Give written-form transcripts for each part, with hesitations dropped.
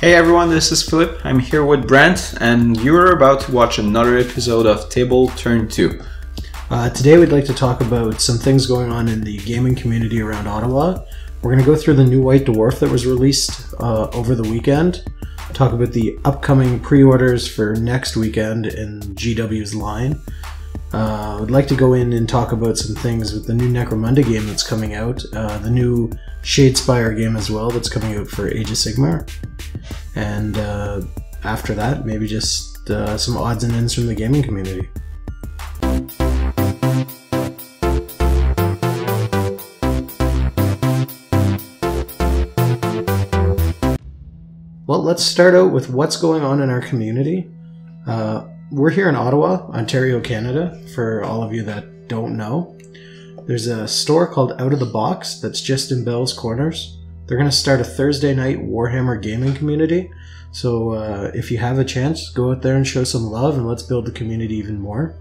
Hey everyone, this is Philip. I'm here with Brent, and you're about to watch another episode of Table Turn 2. Today we'd like to talk about some things going on in the gaming community around Ottawa. We're going to go through the new White Dwarf that was released over the weekend, talk about the upcoming pre-orders for next weekend in GW's line. I'd like to go in and talk about some things with the new Necromunda game that's coming out, the new Shadespire game as well that's coming out for Age of Sigmar, and after that, maybe just some odds and ends from the gaming community. Well, let's start out with what's going on in our community. We're here in Ottawa, Ontario, Canada, for all of you that don't know. There's a store called Out of the Box that's just in Bell's Corners. They're going to start a Thursday night Warhammer gaming community. So if you have a chance, go out there and show some love and let's build the community even more.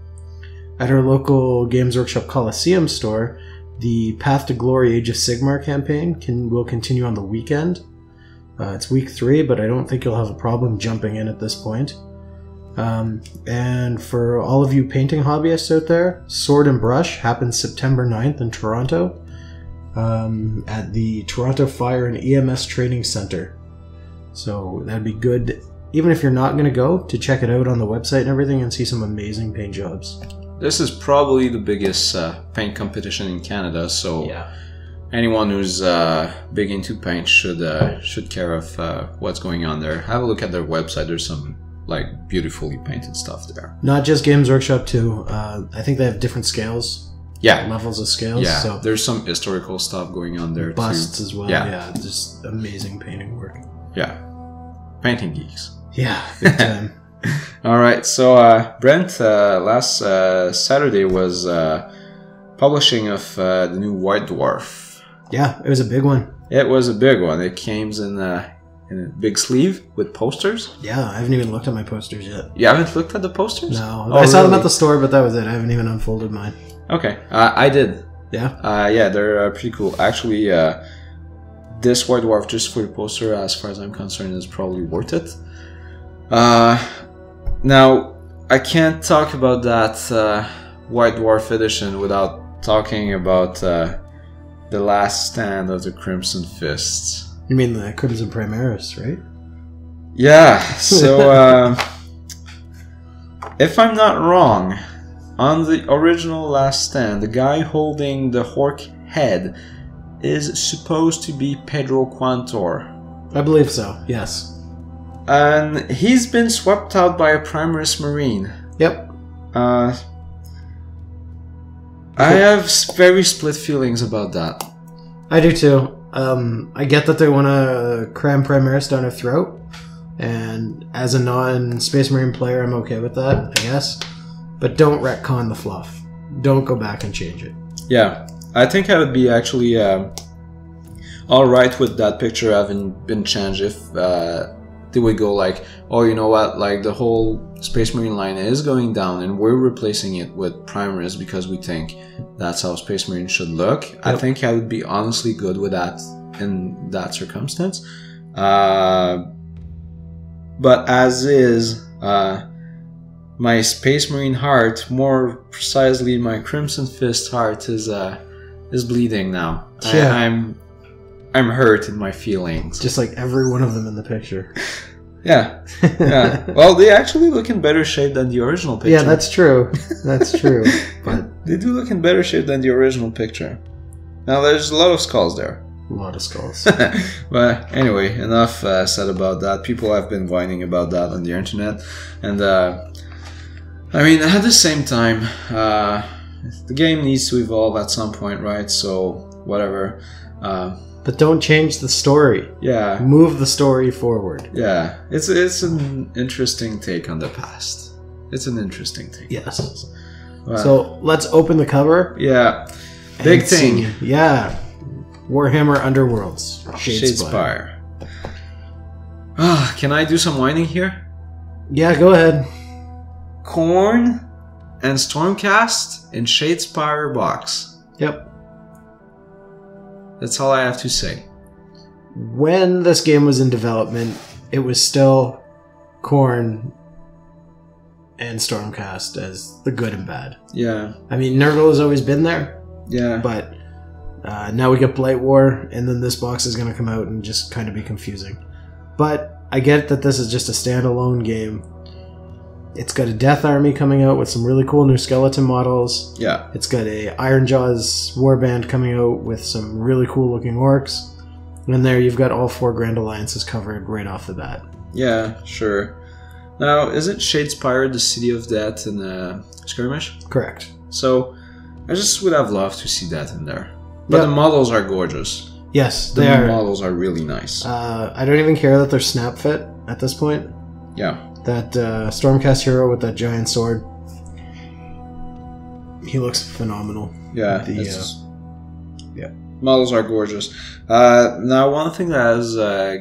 At our local Games Workshop Coliseum store, the Path to Glory Age of Sigmar campaign will continue on the weekend. It's week 3, but I don't think you'll have a problem jumping in at this point. And for all of you painting hobbyists out there, Sword and Brush happens September 9th in Toronto at the Toronto Fire and EMS Training Center. So that'd be good, even if you're not going to go, to check it out on the website and everything and see some amazing paint jobs. This is probably the biggest paint competition in Canada, so yeah. Anyone who's big into paint should care of what's going on there. Have a look at their website. There's some beautifully painted stuff there. Not just Games Workshop too. I think they have different scales. Yeah, levels of scales. Yeah, so there's some historical stuff going on there. Busts too. As well. Yeah, just amazing painting work. Yeah, painting geeks. Yeah, big time. All right, so Brent, last Saturday was publishing of the new White Dwarf. Yeah, it was a big one. It was a big one. It came in a big sleeve with posters. Yeah, I haven't even looked at my posters yet. You haven't looked at the posters? No. I saw them at the store, but that was it. I haven't even unfolded mine. Okay. I did. Yeah? Yeah, they're pretty cool. Actually, this White Dwarf, just for the poster, as far as I'm concerned, is probably worth it. Now, I can't talk about that White Dwarf edition without talking about the last stand of the Crimson Fists. You mean the Crimson Primaris, right? Yeah, so if I'm not wrong, on the original last stand, the guy holding the Hork head is supposed to be Pedro Quantor. I believe so, yes. And he's been swept out by a Primaris Marine. Yep. I have very split feelings about that. I do too. I get that they want to cram Primaris down our throat, and as a non-Space Marine player, I'm okay with that, I guess. But don't retcon the fluff. Don't go back and change it. Yeah, I think I would be actually alright with that picture having been changed if they would go oh, you know what, the whole Space Marine line is going down and we're replacing it with Primaris because we think that's how Space Marine should look. Yep. I think I would be honestly good with that in that circumstance. But as is, my Space Marine heart, more precisely my Crimson Fist heart, is bleeding now. Yeah. I'm hurt in my feelings. Just like every one of them in the picture. Yeah. Yeah. Well, they actually look in better shape than the original picture. Yeah, that's true. That's true. But they do look in better shape than the original picture. Now, there's a lot of skulls there. A lot of skulls. But anyway, enough said about that. People have been whining about that on the internet. And, I mean, at the same time, the game needs to evolve at some point, right? So, whatever. But don't change the story. Yeah. Move the story forward. Yeah. It's an interesting take on the past. It's an interesting take. Yes. So let's open the cover. Yeah. Big thing. Yeah. Warhammer Underworlds. Shadespire. Can I do some whining here? Yeah, go ahead. Khorne and Stormcast in Shadespire box. Yep. That's all I have to say. When this game was in development, it was still Khorne and Stormcast as the good and bad. Yeah. I mean, Nurgle has always been there. Yeah. But now we get Blight War, and then this box is going to come out and just kind of be confusing. But I get that this is just a standalone game. It's got a Death Army coming out with some really cool new skeleton models. Yeah. It's got a Ironjawz warband coming out with some really cool looking orcs. And there you've got all 4 Grand Alliances covered right off the bat. Yeah, sure. Now, isn't Shadespire the City of Death in Skirmish? Correct. So, I just would have loved to see that in there. But the models are gorgeous. Yes, The they are. models are really nice. I don't even care that they're snap fit at this point. Yeah. That Stormcast hero with that giant sword. He looks phenomenal. Yeah. Yeah. Models are gorgeous. Now, one thing that has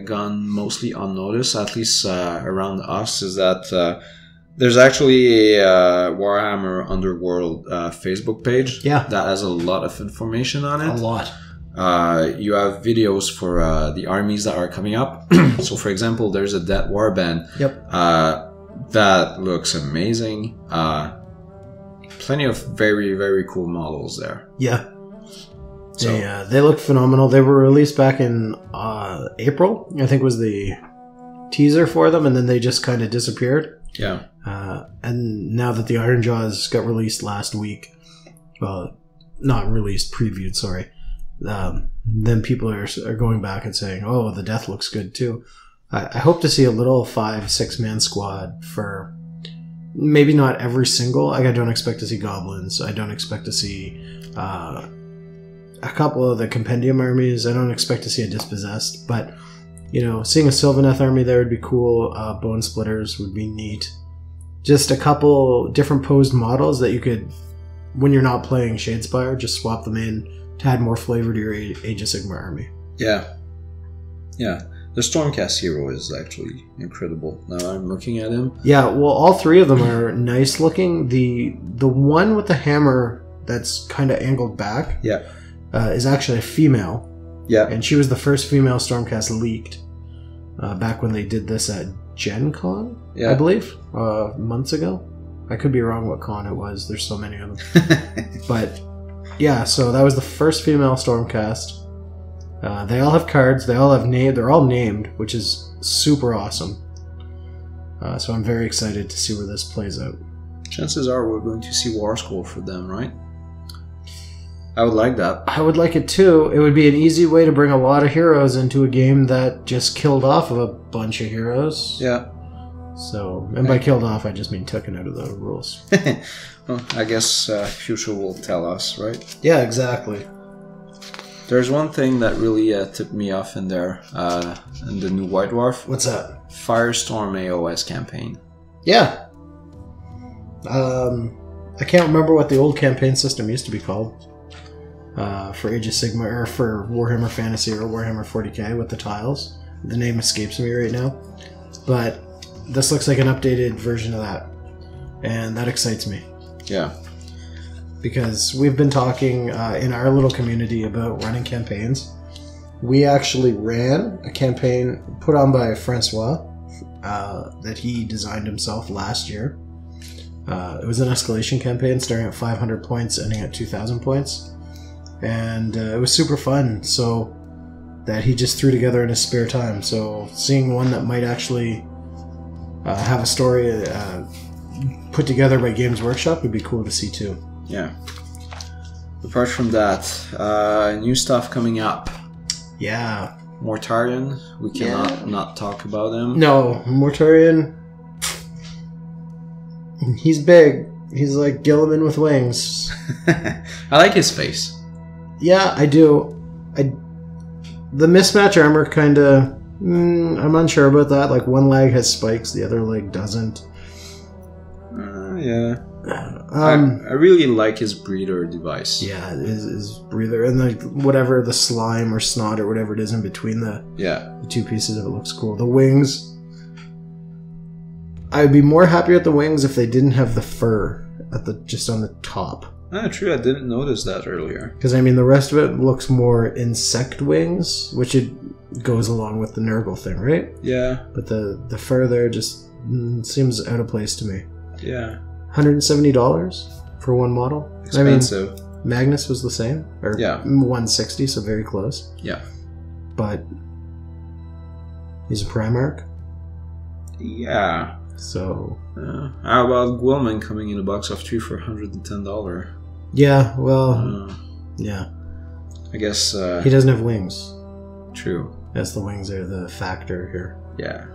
gone mostly unnoticed, at least around us, is that there's actually a Warhammer Underworld Facebook page that has a lot of information on it. A lot. You have videos for the armies that are coming up. So, for example, there's a Death Warband. Yep. That looks amazing. Plenty of very, very cool models there. Yeah. So, They look phenomenal. They were released back in April, I think was the teaser for them, and then they just kind of disappeared. yeah. And now that the Ironjawz got released last week, well, not released, previewed, sorry, then people are going back and saying, oh, the Death looks good too. I hope to see a little 5-6 man squad for maybe not every single. Like, I don't expect to see goblins. I don't expect to see a couple of the compendium armies. I don't expect to see a dispossessed, but seeing a Sylvaneth army there would be cool. Bone Splitters would be neat. Just a couple different posed models that you could, when you're not playing Shadespire, just swap them in to add more flavor to your Age of Sigmar army. Yeah. Yeah. The Stormcast hero is actually incredible. Now I'm looking at him. Yeah, well, all 3 of them are nice looking. The one with the hammer that's kind of angled back is actually a female. Yeah. And she was the first female Stormcast leaked back when they did this at Gen Con, I believe, months ago. I could be wrong what con it was. There's so many of them. But yeah, so that was the first female Stormcast. They all have cards. They all have they're all named, which is super awesome. So I'm very excited to see where this plays out. Chances are we're going to see War Scroll for them, right? I would like that. I would like it too. It would be an easy way to bring a lot of heroes into a game that just killed off of a bunch of heroes. Yeah. So, and by killed off, I just mean taken out of the rules. Well, I guess future will tell us, right? Yeah, exactly. There's one thing that really tipped me off in there, in the new White Dwarf. What's that? Firestorm AOS campaign. Yeah. I can't remember what the old campaign system used to be called. For Age of Sigmar, or for Warhammer Fantasy or Warhammer 40k with the tiles. The name escapes me right now. But this looks like an updated version of that. And that excites me. Yeah. Because we've been talking in our little community about running campaigns. We actually ran a campaign put on by Francois that he designed himself last year. It was an escalation campaign starting at 500 points, ending at 2,000 points. And it was super fun, so that he just threw together in his spare time. So seeing one that might actually have a story put together by Games Workshop would be cool to see too. Yeah. Apart from that, new stuff coming up. Yeah. Mortarion, we cannot not talk about him. No, Mortarion, he's big. He's like Gilliman with wings. I like his face. Yeah, I do. The mismatch armor kind of... I'm unsure about that. Like, one leg has spikes, the other leg doesn't. Yeah. I really like his breather device. Yeah, his breather. And whatever, the slime or snot or whatever it is in between the 2 pieces of it looks cool. The wings... I'd be more happy with the wings if they didn't have the fur just on the top. True. I didn't notice that earlier. Because, I mean, the rest of it looks more insect wings, which it goes along with the Nurgle thing, right? Yeah. But the fur there just seems out of place to me. Yeah. $170 for one model? Expensive. I mean, Magnus was the same. Or Yeah. 160, so very close. Yeah. But he's a Primarch. Yeah. So... how about Gwilman coming in a box of 3 for $110? Yeah, well... yeah. I guess... he doesn't have wings. True. Yes, the wings are the factor here. Yeah.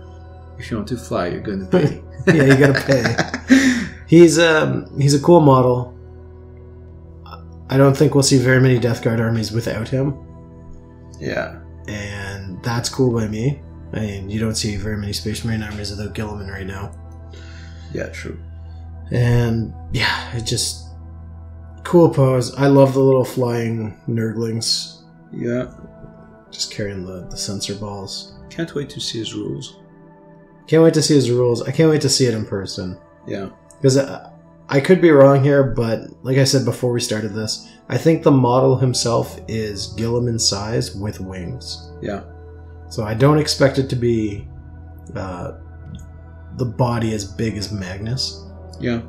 If you want to fly, you're going to pay. Yeah, you gotta pay. He's a cool model. I don't think we'll see very many Death Guard armies without him. Yeah. And that's cool by me. I mean, you don't see very many Space Marine armies without Guilliman right now. Yeah, true. And yeah, it just... cool pose. I love the little flying Nurglings. Yeah. Just carrying the sensor balls. Can't wait to see his rules. Can't wait to see his rules. I can't wait to see it in person. Yeah. Because I could be wrong here, but like I said before we started this, I think the model himself is Guilliman size with wings. Yeah. So I don't expect it to be the body as big as Magnus. Yeah.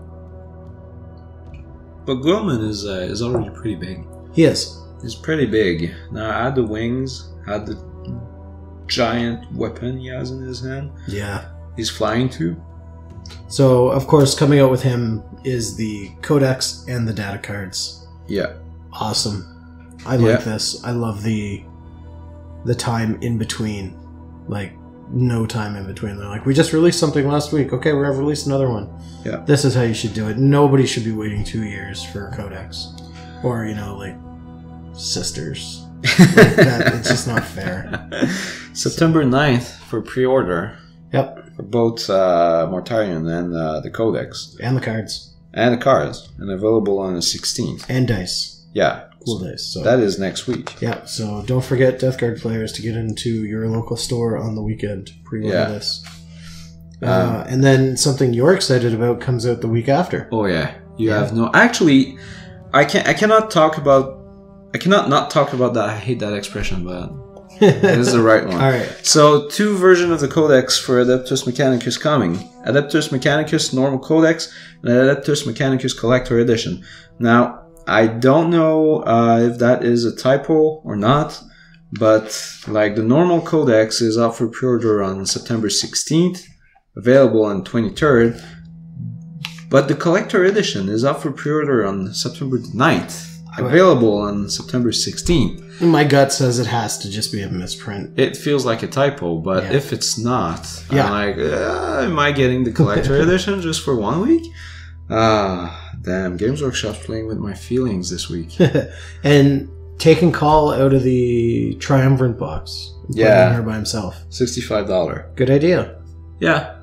But Gwilman is already pretty big. He is. He's pretty big. Now add the wings, add the giant weapon he has in his hand. Yeah. He's flying too. So, of course, coming out with him is the Codex and the data cards. Yeah. Awesome. I like this. I love the time in between. Like, no time in between. They're like, we just released something last week. Okay, we're going to release another one. Yeah. This is how you should do it. Nobody should be waiting 2 years for a Codex. Or, like, sisters. Like that. It's just not fair. September 9th for pre-order. Yep. For both Mortarion and the Codex. And the cards. And the cards. And available on the 16th. And dice. Yeah. Cool dice. So that is next week. Yeah, so don't forget, Death Guard players, to get into your local store on the weekend to pre-order this. And then something you're excited about comes out the week after. Oh yeah. You have no... Actually, I cannot not talk about that. I hate that expression, but... this is the right one. Alright. So, 2 versions of the Codex for Adeptus Mechanicus coming. Adeptus Mechanicus Normal Codex and Adeptus Mechanicus Collector Edition. Now, I don't know if that is a typo or not, but like the Normal Codex is up for pre-order on September 16th, available on 23rd, but the Collector Edition is up for pre-order on September 9th. Available on September 16th. My gut says it has to just be a misprint. It feels like a typo, but if it's not, I'm like, am I getting the collector edition just for 1 week? Damn, Games Workshop's playing with my feelings this week. And taking Call out of the Triumvirate box. Yeah. Putting her by himself. $65. Good idea. Yeah.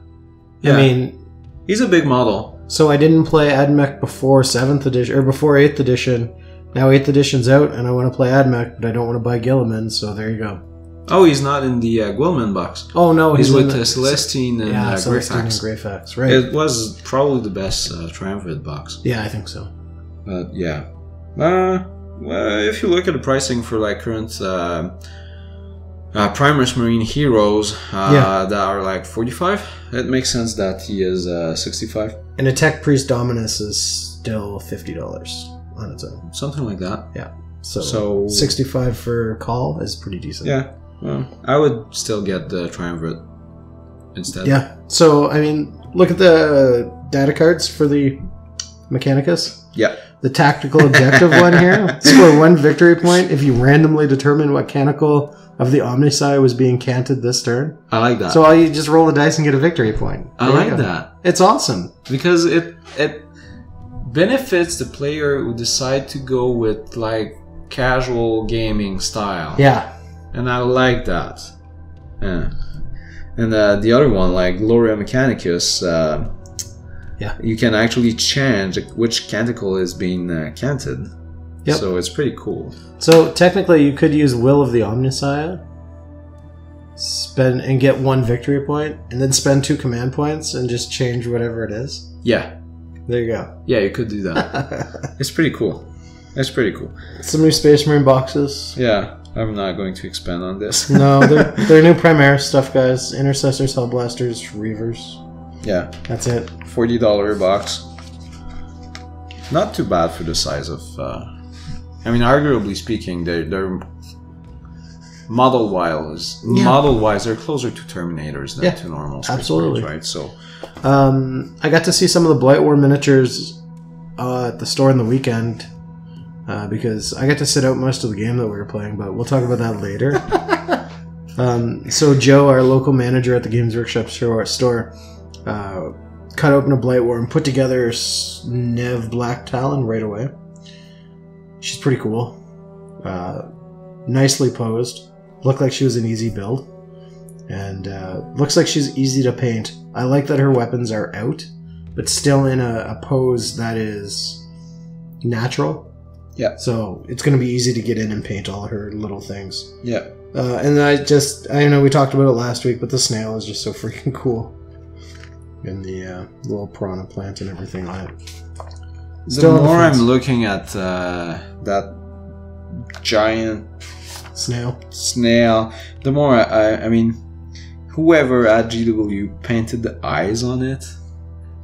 I mean... he's a big model. So I didn't play AdMech before 7th edition, or before 8th edition. Now 8th edition's out, and I want to play AdMech, but I don't want to buy Guilliman, so there you go. Oh, he's not in the Gwilman box. Oh, no. He's with Celestine and Celestine Greyfax. and Greyfax, right. It was probably the best Triumvirate box. Yeah, I think so. But, yeah. If you look at the pricing for, like, current Primus Marine heroes that are, like, 45, it makes sense that he is 65. And a Tech Priest Dominus is still $50 on its own. Something like that. Yeah. So 65 for Call is pretty decent. Yeah. Well, I would still get the Triumvirate instead. Yeah. So, I mean, look at the data cards for the Mechanicus. Yeah. The tactical objective one here. Score 1 victory point if you randomly determine what canonical of the Omnisci was being canted this turn. I like that. So all you just roll the dice and get a victory point. I like that. It's awesome. Because it benefits the player who decide to go with, like, casual gaming style. Yeah. And I like that. Yeah. And the other one, like Gloria Mechanicus, you can actually change which canticle is being canted. Yep. So it's pretty cool. So technically you could use Will of the Omnisci, spend and get 1 victory point, and then spend 2 command points and just change whatever it is. Yeah. There you go. Yeah, you could do that. It's pretty cool. It's pretty cool. Some new Space Marine boxes. Yeah, I'm not going to expand on this. No, they're new Primaris stuff, guys. Intercessors, Hellblasters, Reavers. Yeah. That's it. $40 box. Not too bad for the size of... I mean, arguably speaking, they're model-wise, they're closer to Terminators than to normal Space Marines, right? So, I got to see some of the Blightwar miniatures at the store on the weekend because I got to sit out most of the game that we were playing, but we'll talk about that later. So Joe, our local manager at the Games Workshop store, cut open a Blightwar and put together Nev Black Talon right away. She's pretty cool. Nicely posed. Looked like she was an easy build. And looks like she's easy to paint. I like that her weapons are out, but still in a pose that is natural. Yeah. So it's going to be easy to get in and paint all her little things. Yeah. And I know we talked about it last week, but the snail is just so freaking cool. And the little piranha plant and everything on it. The more I'm looking at that giant snail, the more I mean, whoever at GW painted the eyes on it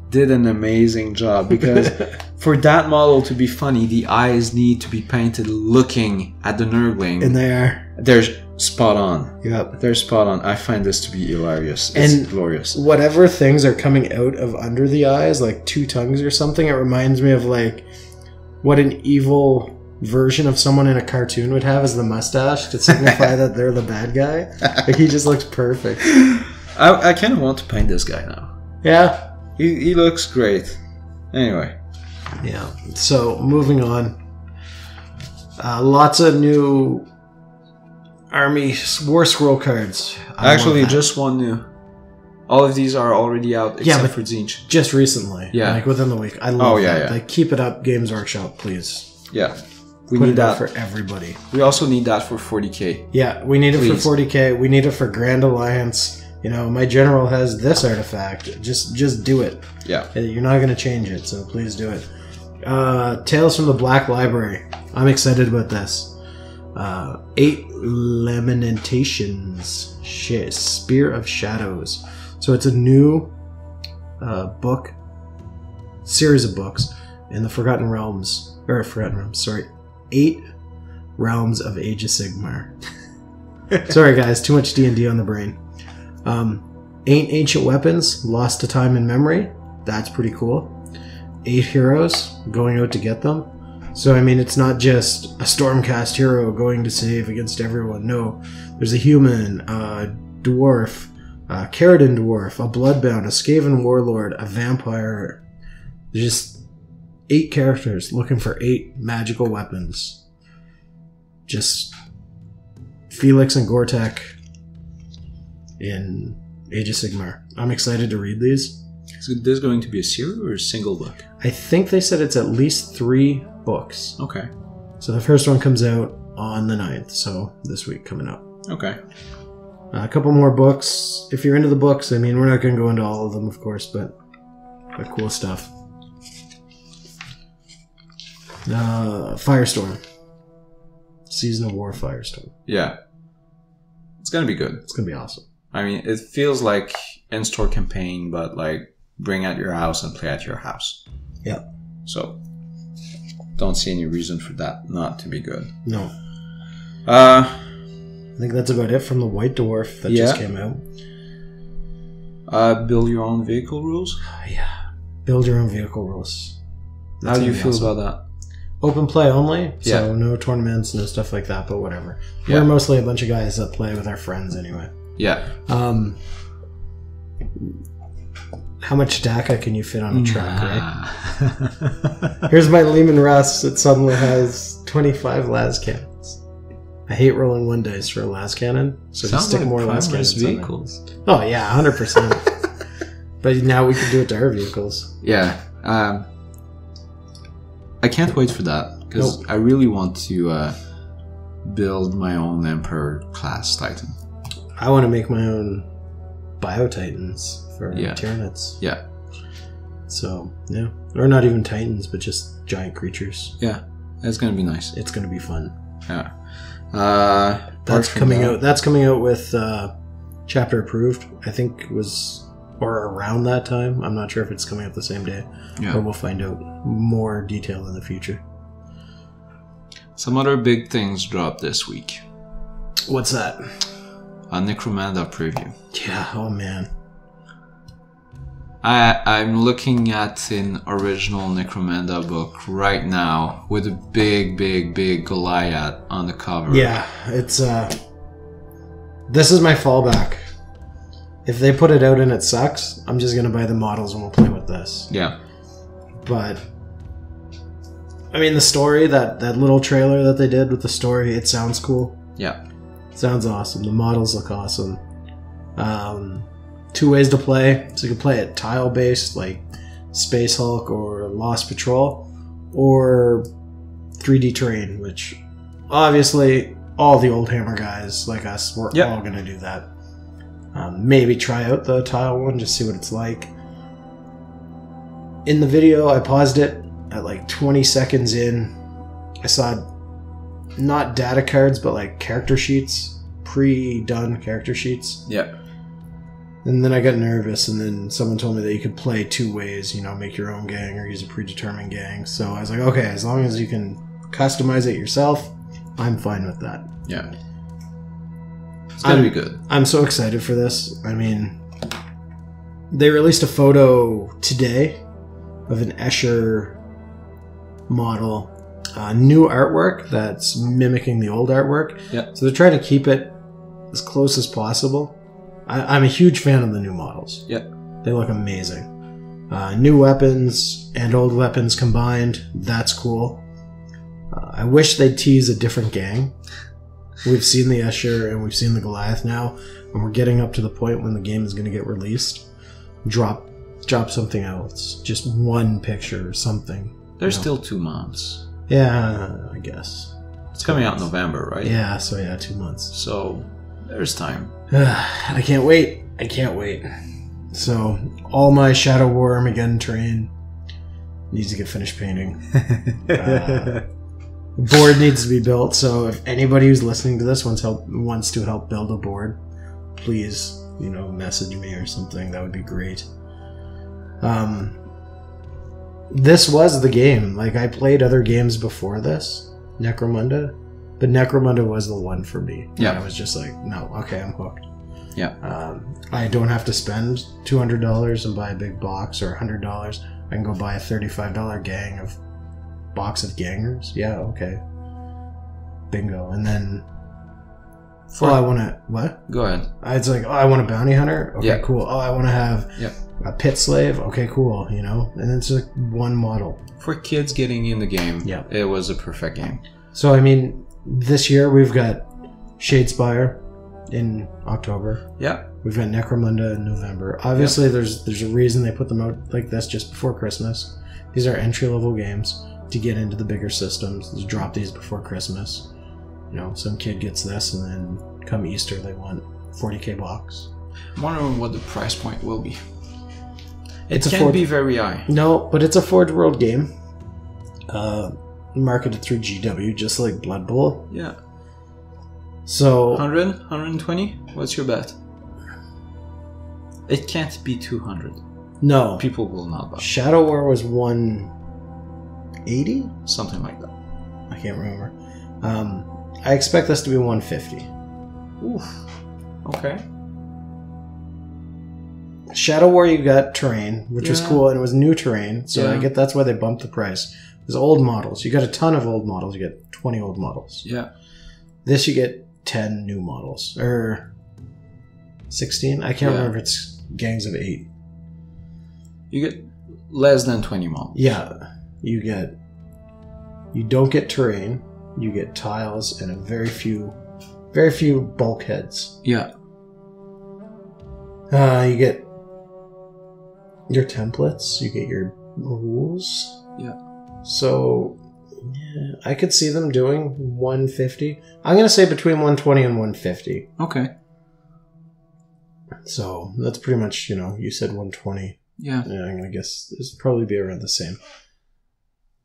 did an amazing job, because for that model to be funny, the eyes need to be painted looking at the Nurgling. And they're spot on. Yep. They're spot on. I find this to be hilarious. It's glorious. Whatever things are coming out of under the eyes, like two tongues or something, it reminds me of like what an evil version of someone in a cartoon would have as the mustache to signify that they're the bad guy. Like, he just looks perfect. I kind of want to paint this guy now. Yeah. He looks great. Anyway. Yeah. So, moving on. Lots of new Army War Scroll cards. Actually, just one new. All of these are already out except for Zinch. Just recently. Yeah. Like within the week. I love that. Yeah. Like, keep it up, Games Workshop, please. Yeah. We need that for everybody. We also need that for 40k. Yeah, we need it for 40k. We need it for Grand Alliance. You know, my general has this artifact. Just do it. Yeah. You're not going to change it, so please do it. Tales from the Black Library. I'm excited about this. 8 Lamentations. Spear of Shadows. So it's a new book. Series of books in the Forgotten Realms. 8 Realms of Age of Sigmar. Sorry guys, too much D&D on the brain. 8 ancient weapons lost to time and memory. That's pretty cool. 8 heroes going out to get them. So I mean, it's not just a Stormcast hero going to save against everyone. No, there's a human, a dwarf, a Caradon dwarf, a bloodbound, a Skaven warlord, a vampire. There's just 8 characters looking for 8 magical weapons. Just Felix and Gortek in Age of Sigmar. I'm excited to read these. So this going to be a series or a single book? I think they said it's at least 3 books. Okay. So the first one comes out on the 9th, so this week coming up. Okay. A couple more books. If you're into the books, I mean, we're not going to go into all of them, of course, but cool stuff. Firestorm. Season of War Firestorm. Yeah. It's going to be good. It's going to be awesome. I mean, it feels like in-store campaign, but like bring at your house and play at your house. Yeah. So, don't see any reason for that not to be good. No. I think that's about it from the White Dwarf that just came out. Build your own vehicle rules? Yeah. Build your own vehicle rules. How do you feel about that? Open play only, so no tournaments, no stuff like that, but whatever. Yeah. We're mostly a bunch of guys that play with our friends anyway. Yeah. How much DACA can you fit on a truck, right? Here's my Lehman Russ. It suddenly has 25 las cannons. I hate rolling 1 dice for a las cannon, so just stick like more las cannons vehicles. Oh yeah, 100%. But now we can do it to our vehicles. Yeah. I can't wait for that, because I really want to build my own Emperor class Titan. I want to make my own Bio Titans for Tyranids. Yeah. So, yeah. Or not even titans, but just giant creatures. Yeah, it's gonna be nice. It's gonna be fun. Yeah. That's coming out. That's coming out with chapter approved. I think it was, or around that time. I'm not sure if it's coming out the same day. Yeah. But we'll find out more detail in the future. Some other big things dropped this week. What's that? A Necromunda preview. Yeah. Oh man. I'm looking at an original Necromunda book right now with a big Goliath on the cover. Yeah, it's this is my fallback. If they put it out and it sucks, I'm just gonna buy the models and we'll play with this. Yeah. But I mean, the story, that little trailer that they did with the story, it sounds cool. Yeah. Sounds awesome. The models look awesome. 2 ways to play. So you can play it tile-based, like Space Hulk or Lost Patrol, or 3D terrain, which obviously all the old Hammer guys like us, we're all going to do that. Maybe try out the tile one, just see what it's like. In the video, I paused it at like 20 seconds in. I saw not data cards, but like character sheets, pre-done character sheets. Yeah. And then I got nervous, and then someone told me that you could play 2 ways, you know, make your own gang or use a predetermined gang. So I was like, okay, as long as you can customize it yourself, I'm fine with that. Yeah. It's gonna be good. I'm so excited for this. I mean, they released a photo today of an Escher model. New artwork that's mimicking the old artwork. Yeah. So they're trying to keep it as close as possible. I'm a huge fan of the new models. Yeah. They look amazing. New weapons and old weapons combined. That's cool. I wish they'd tease a different gang. We've seen the Escher and we've seen the Goliath now, and we're getting up to the point when the game is going to get released. Drop something else. Just one picture or something. There's still 2 months. Yeah, I guess. It's coming out in November, right? Yeah, so yeah, 2 months. So there's time. I can't wait. I can't wait. So all my Shadow War Armageddon terrain needs to get finished painting. Board needs to be built. So if anybody who's listening to this wants to help build a board, please, you know, message me or something. That would be great. This was the game. Like, I played other games before this, Necromunda, but Necromunda was the one for me. Yeah. I was just like, no, okay, I'm hooked. Yeah. I don't have to spend $200 and buy a big box, or $100. I can go buy a $35 box of gangers. Yeah, okay. Bingo. And then, I want to, what? Go ahead. It's like, I want a bounty hunter. Okay, Yeah. cool. I want to have a pit slave. Okay, cool. You know, and it's like one model. For kids getting in the game, Yeah. it was a perfect game. So, I mean, this year we've got Shadespire in October. Yeah. We've got Necromunda in November. Obviously, there's a reason they put them out like this just before Christmas. These are entry-level games to get into the bigger systems. Just drop these before Christmas. You know, some kid gets this, and then come Easter, they want $40K box. I'm wondering what the price point will be. It's It can't be very high. No, but it's a Forge World game. Marketed through GW, just like Blood Bowl. Yeah. So 100? 120? What's your bet? It can't be 200. no, People will not buy. Shadow War was 180. Something like that. I can't remember. I expect this to be 150. Oof. Okay. Shadow War, you got terrain, which was cool, and it was new terrain, so I get that's why they bumped the price. There's old models. You got a ton of old models. You get 20 old models. Yeah. This you get 10 new models, or 16. I can't remember if it's gangs of 8. You get less than 20 models. Yeah, you don't get terrain. You get tiles and very few bulkheads. Yeah. You get your templates. You get your rules. Yeah. So, yeah, I could see them doing 150. I'm going to say between 120 and 150. Okay. So, that's pretty much, you said 120. Yeah. I'm gonna guess this will probably be around the same.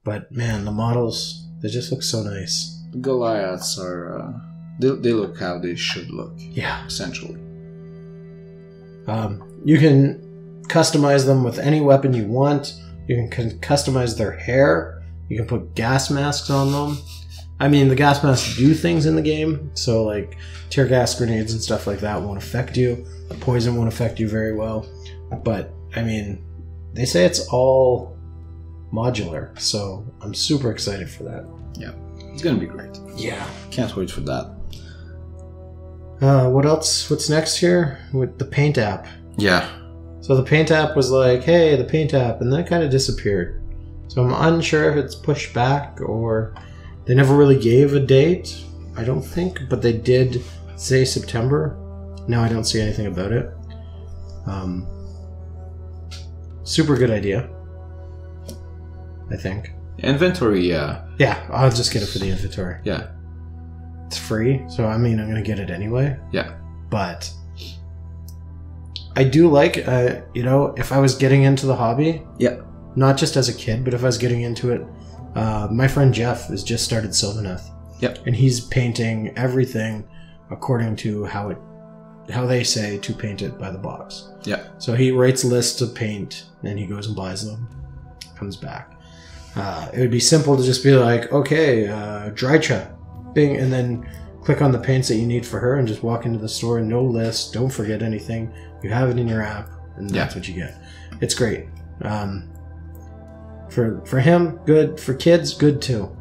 But man, the models, they just look so nice. The Goliaths are they look how they should look. Yeah. Essentially. You can customize them with any weapon you want. You can customize their hair. You can put gas masks on them. I mean, the gas masks do things in the game, so like tear gas grenades and stuff like that won't affect you. Poison won't affect you very well. But, I mean, they say it's all modular, so I'm super excited for that. Yeah. It's gonna be great. Yeah. Can't wait for that. What else? What's next here? With the Paint app. Yeah. So the Paint app was like, hey, the Paint app, and then it kind of disappeared. So I'm unsure if it's pushed back or they never really gave a date, I don't think, but they did say September. Now I don't see anything about it. Super good idea, I think. Inventory, yeah. Yeah, I'll just get it for the inventory. Yeah. It's free, so I mean, I'm going to get it anyway. Yeah. But I do like, if I was getting into the hobby, yeah, not just as a kid, but if I was getting into it, my friend Jeff has just started Sylvaneth. Yep. And he's painting everything according to how they say to paint it by the box. Yeah. So he writes lists of paint, and he goes and buys them, comes back. It would be simple to just be like, okay, Drycha, bing, and then click on the paints that you need for her and just walk into the store, no list, don't forget anything. You have it in your app, and that's what you get. It's great. For him, good. For kids, good too.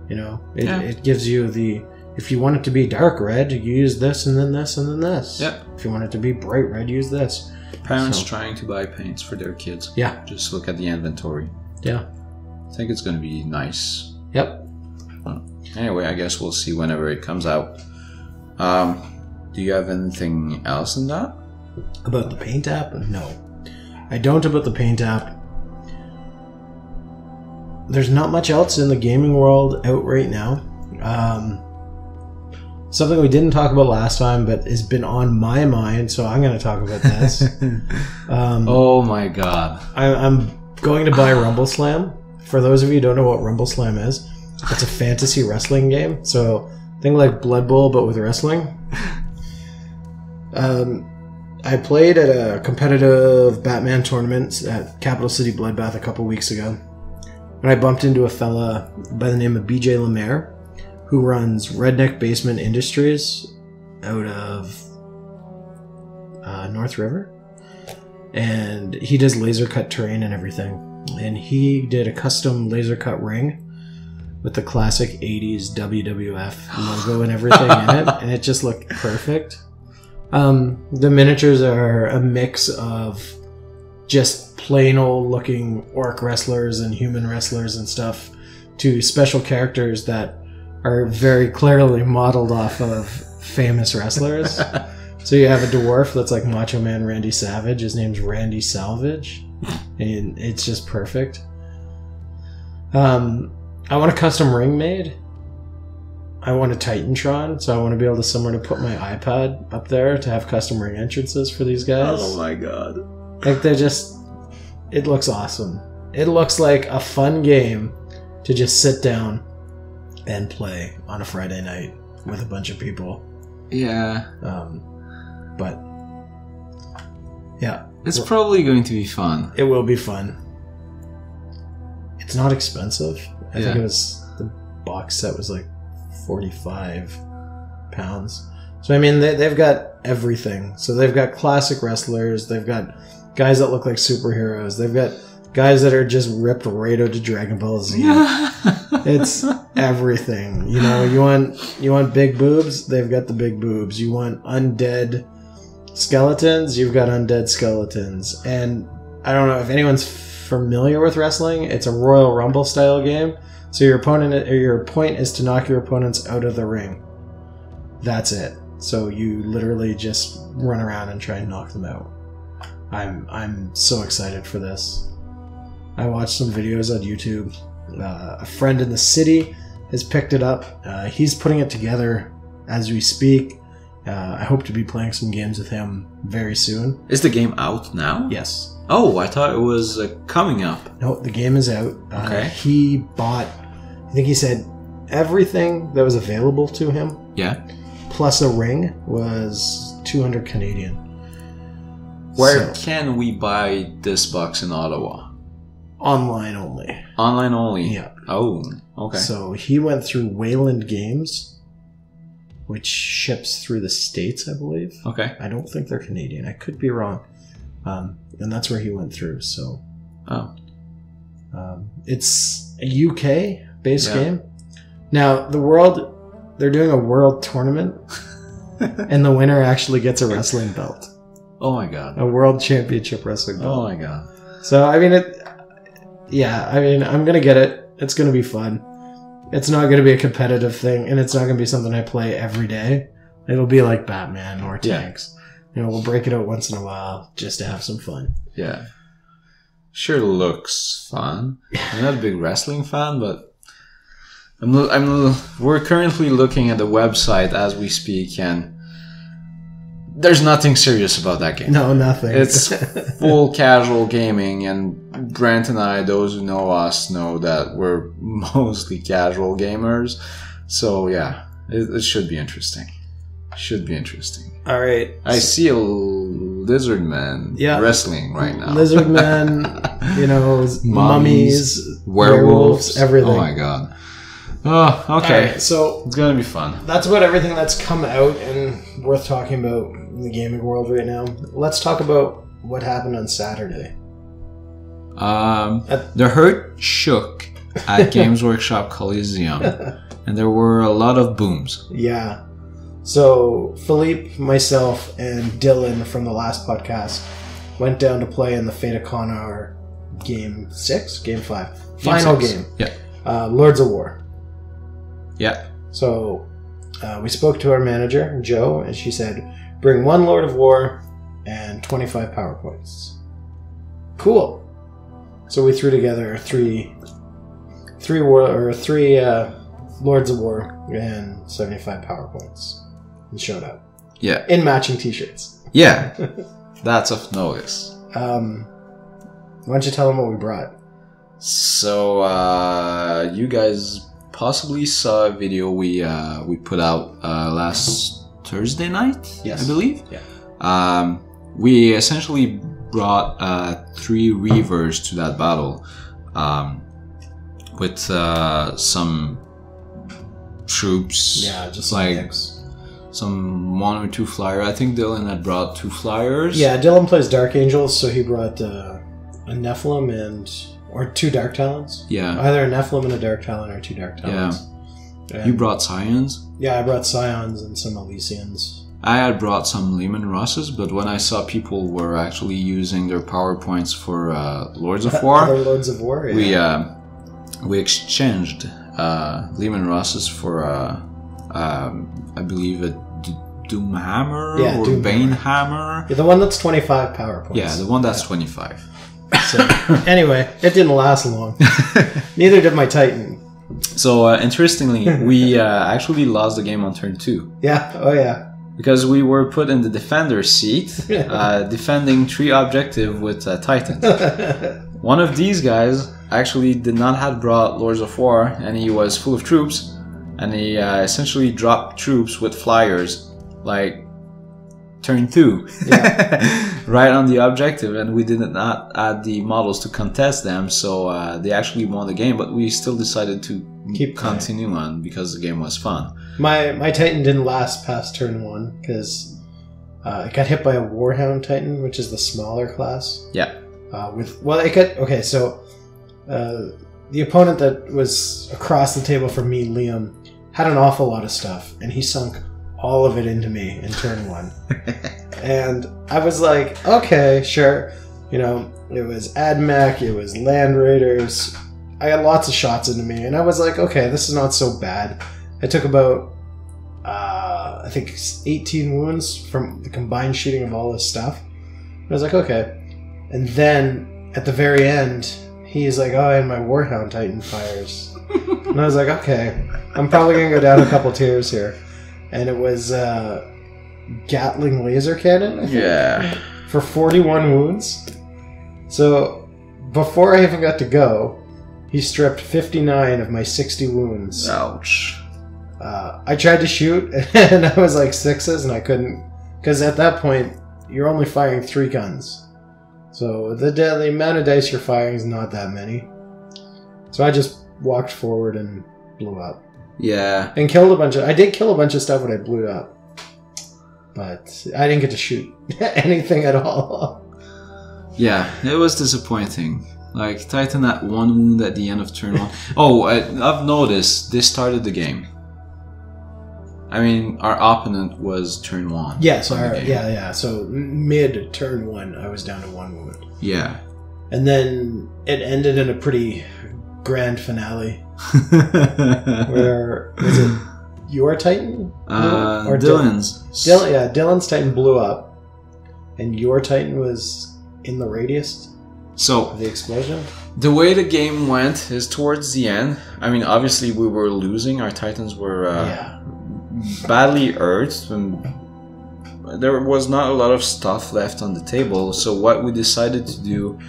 It gives you the, if you want it to be dark red, you use this and then this and then this. Yeah. If you want it to be bright red, use this. Parents trying to buy paints for their kids. Yeah. Just look at the inventory. Yeah. I think it's going to be nice. Yep. Anyway, I guess we'll see whenever it comes out. Do you have anything else in that? About the Paint app? No. I don't about the Paint app. There's not much else in the gaming world out right now. Something we didn't talk about last time, but has been on my mind, so I'm going to talk about this. Oh my god. I'm going to buy RumbleSlam. For those of you who don't know what RumbleSlam is, it's a fantasy wrestling game. So think like Blood Bowl, but with wrestling. I played at a competitive Batman tournament at Capital City Bloodbath a couple weeks ago. And I bumped into a fella by the name of BJ Lemaire, who runs Redneck Basement Industries out of North River. And he does laser cut terrain and everything. And he did a custom laser cut ring with the classic 80s WWF logo and everything in it. And it just looked perfect. The miniatures are a mix of just plain old looking orc wrestlers and human wrestlers and stuff to special characters that are very clearly modeled off of famous wrestlers. So you have a dwarf that's like Macho Man Randy Savage. His name's Randy Salvage. And it's just perfect. I want a custom ring made. I want a Titantron, so I want to be able to somewhere to put my iPad up there to have custom ring entrances for these guys. Oh my god. Like they're just, it looks awesome. It looks like a fun game to just sit down and play on a Friday night with a bunch of people. Yeah. But yeah. It's probably going to be fun. It will be fun. It's not expensive. I think it was, the box set was like £45. So I mean, they've got everything. So they've got classic wrestlers. They've got guys that look like superheroes. They've got guys that are just ripped right out to Dragon Ball Z. It's everything. You want big boobs? They've got the big boobs. You want undead skeletons? You've got undead skeletons. And I don't know if anyone's familiar with wrestling. It's a Royal Rumble style game. So your point is to knock your opponents out of the ring. That's it. So you literally just run around and try and knock them out. I'm so excited for this. I watched some videos on YouTube. A friend in the city has picked it up. He's putting it together as we speak. I hope to be playing some games with him very soon. Is the game out now? Yes. Oh, I thought it was coming up. No, the game is out. Okay. He bought, I think he said everything that was available to him, Yeah. plus a ring, was 200 Canadian. Where So, can we buy this box in Ottawa? online only. Online only? Yeah. Oh, okay. So he went through Wayland Games, which ships through the States, I believe. Okay. I don't think they're Canadian. I could be wrong. And that's where he went through. So Oh. it's a UK-based Yeah. game. Now, they're doing a world tournament, and the winner actually gets a wrestling belt. Oh my god. A world championship wrestling belt. Oh my god. So, I mean, I'm going to get it. It's going to be fun. It's not going to be a competitive thing, and it's not going to be something I play every day. It'll be like Batman or Yeah. Tanks. You know, we'll break it out once in a while just to have some fun. Yeah. Sure looks fun. I'm not a big wrestling fan, but we're currently looking at the website as we speak, and there's nothing serious about that game. No, nothing. It's full casual gaming, and Brent and I, those who know us, know that we're mostly casual gamers. So yeah, it should be interesting. Should be interesting. All right. I see a lizard man wrestling right now. Lizard men, mummies, werewolves, everything. Oh my god. Oh, okay. Right, so it's gonna be fun. that's about everything that's come out and worth talking about in the gaming world right now. Let's talk about what happened on Saturday. The hurt shook at Games Workshop Coliseum, and there were a lot of booms. Yeah. So Philippe, myself, and Dylan from the last podcast went down to play in the Fate of Conar Game 6? Game 5. Final game. Yeah. Lords of War. Yeah. So we spoke to our manager, Joe, and she said, bring 1 Lord of War and 25 PowerPoints. Cool. So we threw together three Lords of War and 75 PowerPoints and showed up. Yeah. In matching t-shirts. Yeah. That's of notice. Why don't you tell them what we brought? So you guys possibly saw a video we put out last Thursday night, yes. I believe. Yeah. We essentially brought 3 Reavers to that battle, with some troops. Yeah, just like mix. some 1 or 2 flyer. I think Dylan had brought 2 flyers. Yeah, Dylan plays Dark Angels, so he brought a Nephilim or 2 Dark Talons. Yeah. Either a Nephilim and a Dark Talon or 2 Dark Talons. Yeah. You brought Scions? Yeah, I brought Scions and some Elysians. I had brought some Lehman Rosses, but when I saw people were actually using their PowerPoints for Lords of War, Other Lords of War, yeah. we exchanged Lehman Rosses for I believe a Doom Hammer or Doom Bane Hammer. Yeah, the one that's 25 PowerPoints. Yeah, the one that's 25. So, anyway, it didn't last long. Neither did my Titan. So, interestingly, we actually lost the game on turn 2. Yeah, oh yeah. Because we were put in the defender seat, defending 3 objective with Titan. One of these guys actually did not have brought Lords of War, and he was full of troops, and he essentially dropped troops with flyers, like turn 2, right on the objective, and we did not add the models to contest them, so they actually won the game, but we still decided to continue on because the game was fun. My Titan didn't last past turn 1 because it got hit by a Warhound Titan, which is the smaller class. Yeah. So the opponent that was across the table from me, Liam, had an awful lot of stuff, and he sunk all of it into me in turn 1. And I was like, okay, sure. It was AdMech, it was Land Raiders. I got lots of shots into me, and I was like, okay, this is not so bad. I took about, I think, 18 wounds from the combined shooting of all this stuff. I was like, okay. And then, at the very end, he's like, oh, and my Warhound Titan fires. And I was like, okay, I'm probably going to go down a couple tiers here. And it was Gatling laser cannon, I think, yeah, for 41 wounds. So, before I even got to go, he stripped 59 of my 60 wounds. Ouch. I tried to shoot, and I was like 6s, and I couldn't. Because at that point, you're only firing 3 guns. So the amount of dice you're firing is not that many. So I just walked forward and blew up. Yeah. And killed a bunch of... I did kill a bunch of stuff when I blew it up. But I didn't get to shoot anything at all. Yeah, it was disappointing. Like, Titan had 1 wound at the end of turn 1. Oh, I've noticed this started the game. I mean, our opponent was turn 1. Yeah, so mid turn 1, I was down to 1 wound. Yeah. And then it ended in a pretty grand finale. Where, was it your Titan? Or Dylan's. Dylan's Titan blew up. And your Titan was in the radius of the explosion? The way the game went is towards the end. I mean, obviously we were losing. Our Titans were badly hurt. And there was not a lot of stuff left on the table. So what we decided to do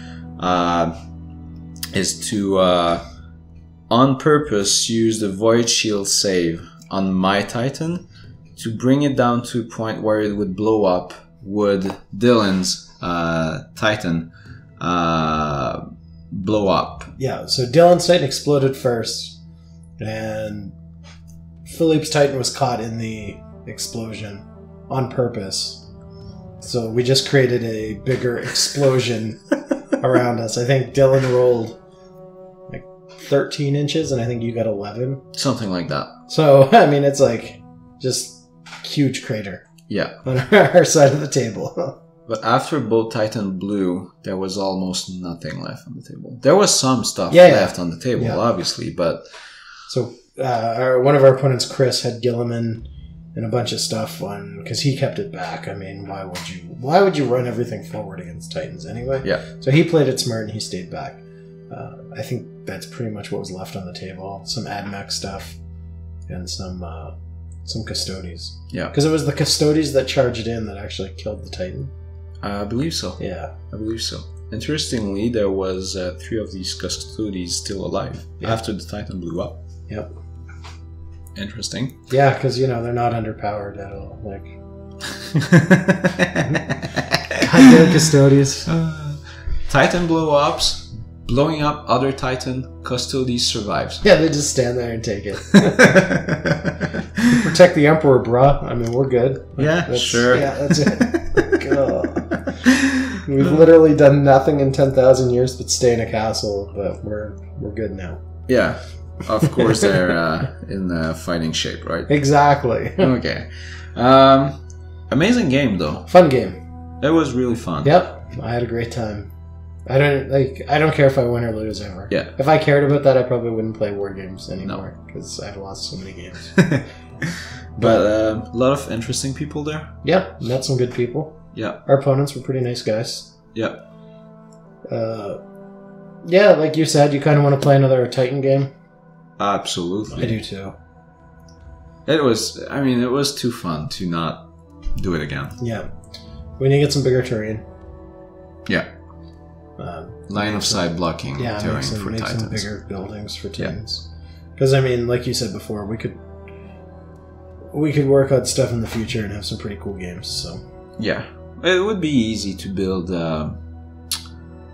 is to, on purpose, use the Void Shield save on my Titan to bring it down to a point where it would blow up would Dylan's Titan blow up. Yeah, so Dylan's Titan exploded first, and Philippe's Titan was caught in the explosion on purpose. So we just created a bigger explosion around us. I think Dylan rolled like 13 inches, and I think you got 11. Something like that. So, I mean, it's like just huge crater. Yeah. On our side of the table. But after both Titan blew, there was almost nothing left on the table. There was some stuff left on the table, obviously, but... So, one of our opponents, Chris, had Gilliman and a bunch of stuff on... Because he kept it back. I mean, why would you run everything forward against Titans anyway? Yeah. So he played it smart and he stayed back. I think that's pretty much what was left on the table. Some AdMech stuff and some Custodies. Yeah. Because it was the Custodies that charged in that actually killed the Titan. I believe so. Yeah. I believe so. Interestingly, there was 3 of these Custodies still alive after the Titan blew up. Yep. Interesting. Yeah, because, they're not underpowered at all. Like... Goddamn Custodies. Titan blow-ups. Blowing up other Titan, Custodies survives. Yeah, they just stand there and take it. Protect the Emperor, bruh. I mean, we're good. Yeah, sure. Yeah, that's it. We've literally done nothing in 10,000 years but stay in a castle, but we're good now. Yeah, of course they're in fighting shape, right? Exactly. Okay. Amazing game, though. Fun game. It was really fun. Yep, I had a great time. I don't care if I win or lose ever. Yeah. If I cared about that, I probably wouldn't play war games anymore because I've lost so many games. But a lot of interesting people there. Yeah, met some good people. Yeah. Our opponents were pretty nice guys. Yeah. Yeah, like you said, you kind of want to play another Titan game. Absolutely. I do too. It was too fun to not do it again. Yeah. We need to get some bigger terrain. Yeah. Line of sight blocking terrain for make Titans. Some bigger buildings for Titans. Because, like you said before, we could work on stuff in the future and have some pretty cool games, so... Yeah. It would be easy to build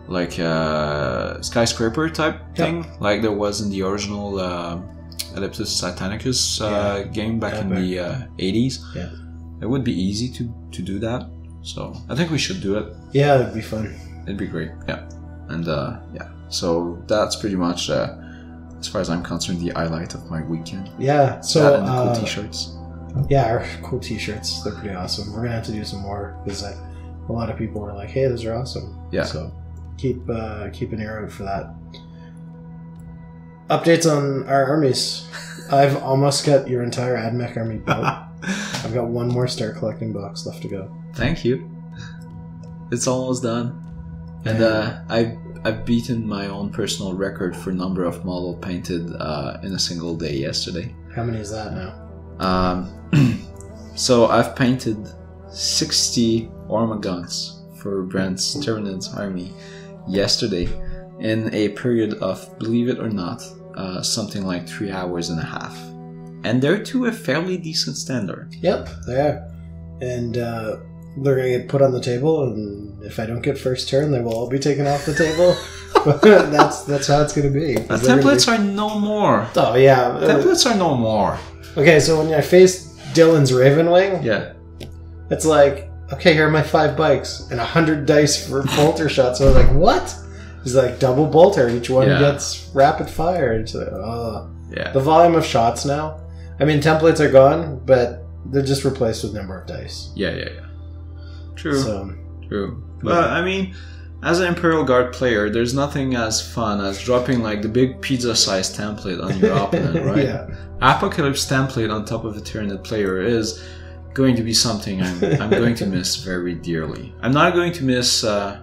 like a skyscraper type thing, like there was in the original Ellipsis Titanicus game back in the 80s. Yeah. It would be easy to do that, so I think we should do it. Yeah, it'd be fun. It'd be great, yeah. And so that's pretty much, as far as I'm concerned, the highlight of my weekend. Yeah, so... That and the cool t-shirts. Yeah, our cool t-shirts, they're pretty awesome. We're going to have to do some more, because a lot of people were like, hey, those are awesome. Yeah. So keep an ear out for that. Updates on our armies. I've almost got your entire AdMech army built. I've got one more start collecting box left to go. Thank you. It's almost done. And I've beaten my own personal record for number of model painted in a single day yesterday. How many is that now? So I've painted 60 Orma guns for Brent's Tyranid's army, yesterday in a period of, believe it or not, something like 3 hours and a half. And they're to a fairly decent standard. Yep, they are. And they're going to get put on the table, and if I don't get first turn, they will all be taken off the table. that's how it's going to be. Templates are no more. Oh, yeah. Templates are no more. Okay, so when I faced Dylan's Ravenwing, Yeah. it's like, okay, here are my 5 bikes and 100 dice for bolter shots. So I was like, what? It's like double bolter. Each one gets rapid fire. It's like, oh. Yeah. The volume of shots now. I mean, templates are gone, but they're just replaced with number of dice. Yeah. True. So, True. But, I mean, as an Imperial Guard player, there's nothing as fun as dropping like the big pizza-sized template on your opponent, right? Yeah. Apocalypse template on top of a Tyranid player is going to be something I'm going to miss very dearly. I'm not going to miss the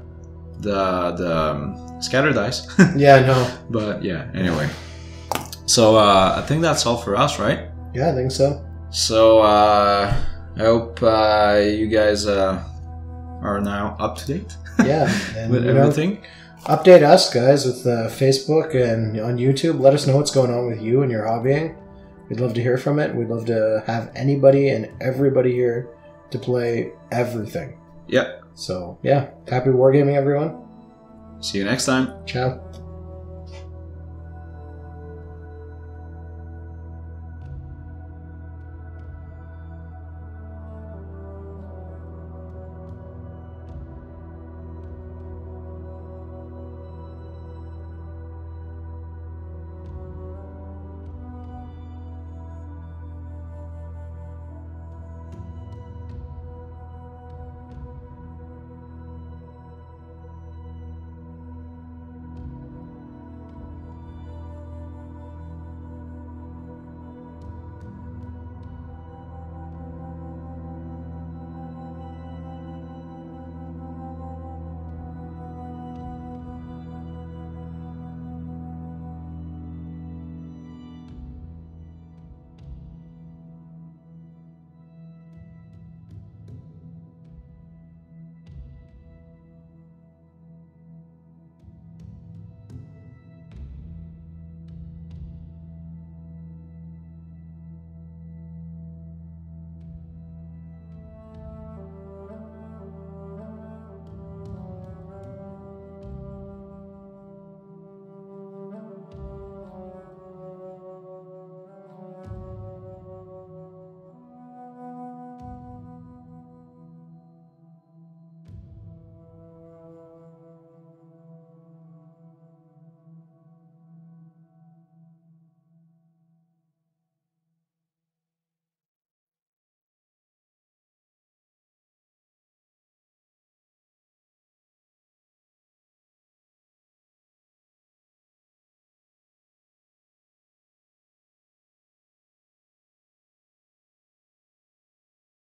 scatter dice. Yeah, no. But yeah, anyway. So I think that's all for us, right? Yeah, I think so. So I hope you guys are now up to date. Yeah, and with everything. Update us, guys, with Facebook and on YouTube. Let us know what's going on with you and your hobbying. We'd love to hear from it. We'd love to have anybody and everybody here to play everything. Yep. So, yeah. Happy wargaming, everyone. See you next time. Ciao.